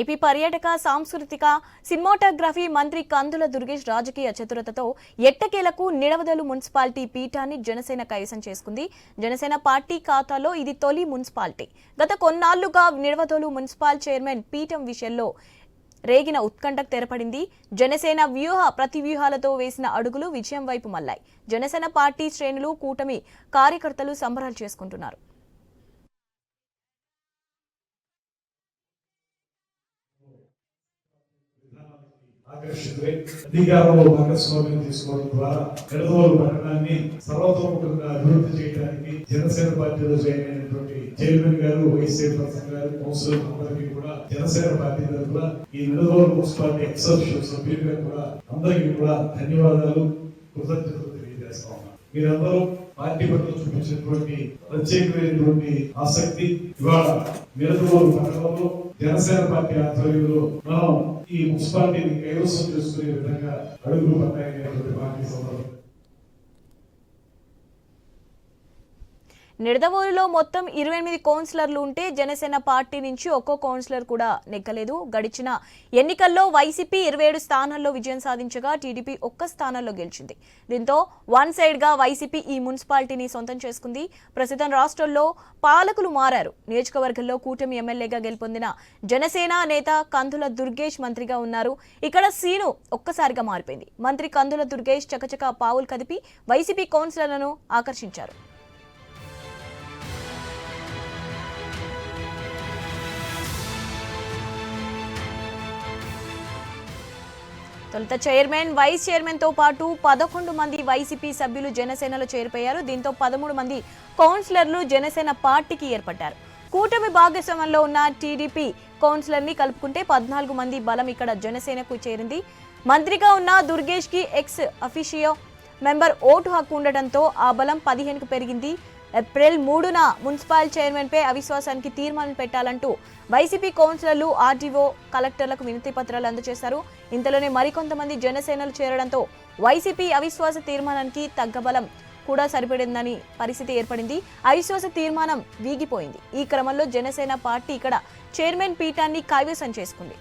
AP పర్యాటక సాంస్కృతిక cinematography మంత్రి కందుల దుర్గేష్ రాజకీయ చతురతతో ఎట్టకేలకు నిడదవోలు మున్సిపాలిటీ పీఠాన్ని జనసేన కైవసం చేసుకుంది. జనసేన పార్టీ ఖాతాలో ఇది తొలి మున్సిపాలిటీ. గత కొన్నాళ్లుగా నిడదవోలు మున్సిపల్ చైర్మన్ పీఠం విషయంలో రేగిన ఉత్కంఠకు తెరపడింది. జనసేన ప్రతివ్యూహాలతో వేసిన అడుగులు విజయం వైపు మళ్లాయి. జనసేన పార్టీ శ్రేణులు, కూటమి కార్యకర్తలు సంబరాలు చేసుకుంటున్నారు. అధికారంలో భాగస్వామ్యం తీసుకోవడం ద్వారా నిడదవోలు పట్టణాన్ని సర్వతోముఖంగా అభివృద్ధి చేయడానికి జనసేన పార్టీలో జాయిన్ అయినటువంటి చైర్మన్ గారు, వైస్ చైర్పర్సన్ గారు, కౌన్సిలర్ అందరికీ కూడా జనసేన పార్టీ తరఫున ఈ నిడదవోలు మున్సిపాలిటీ ఎక్సెప్షన్ సభ్యులుగా కూడా అందరికీ కూడా ధన్యవాదాలు, కృతజ్ఞతలు తెలియజేస్తా ఉన్నాను. మీరందరూ పార్టీ పట్ల చూపించినటువంటి ప్రత్యేకమైనటువంటి ఆసక్తి ఇవాళ నిడదవోలు పట్టణంలో జనసేన పార్టీ ఆధ్వర్యంలో మనం ఈ మున్సిపాలిటీని కైవసం చేసుకునే విధంగా అడుగులు పట్టాయనేటువంటి పార్టీ సందర్భంగా నిడదవోలులో మొత్తం 28 కౌన్సిలర్లు ఉంటే జనసేన పార్టీ నుంచి ఒక్కో కౌన్సిలర్ కూడా నెగ్గలేదు. గడిచిన ఎన్నికల్లో వైసీపీ 27 స్థానాల్లో విజయం సాధించగా టీడీపీ 1 స్థానంలో గెలిచింది. దీంతో వన్ సైడ్ గా వైసీపీ ఈ మున్సిపాలిటీని సొంతం చేసుకుంది. ప్రస్తుతం రాష్ట్రంలో పాలకులు మారారు. నియోజకవర్గంలో కూటమి ఎమ్మెల్యేగా గెలుపొందిన జనసేన నేత కందుల దుర్గేష్ మంత్రిగా ఉన్నారు. ఇక్కడ సీను ఒక్కసారిగా మారిపోయింది. మంత్రి కందుల దుర్గేష్ చకచక పావులు కదిపి వైసీపీ కౌన్సిలర్లను ఆకర్షించారు. తొలుత చైర్మన్, వైస్ చైర్మన్ తో పాటు 11 మంది వైసీపీ సభ్యులు జనసేనలో చేరిపోయారు. దీంతో 13 మంది కౌన్సిలర్లు జనసేన పార్టీకి ఏర్పడ్డారు. కూటమి భాగస్వామ్యంలో ఉన్న టీడీపీ కౌన్సిలర్ ని కలుపుకుంటే 14 మంది బలం ఇక్కడ జనసేనకు చేరింది. మంత్రిగా ఉన్న దుర్గేష్ కి ఎక్స్ అఫీషియో మెంబర్ ఓటు హక్కు ఉండటంతో ఆ బలం 15కు పెరిగింది. ఏప్రిల్ 3న మున్సిపల్ చైర్మన్ పై అవిశ్వాసానికి తీర్మానం పెట్టాలంటూ వైసీపీ కౌన్సిలర్లు ఆర్డీఓ, కలెక్టర్లకు వినతి పత్రాలు అందజేశారు. ఇంతలోనే మరికొంతమంది జనసేనలు చేరడంతో వైసీపీ అవిశ్వాస తీర్మానానికి తగ్గ బలం కూడా సరిపడిందని పరిస్థితి ఏర్పడింది. అవిశ్వాస తీర్మానం వీగిపోయింది. ఈ క్రమంలో జనసేన పార్టీ ఇక్కడ చైర్మన్ పీఠాన్ని కైవసం చేసుకుంది.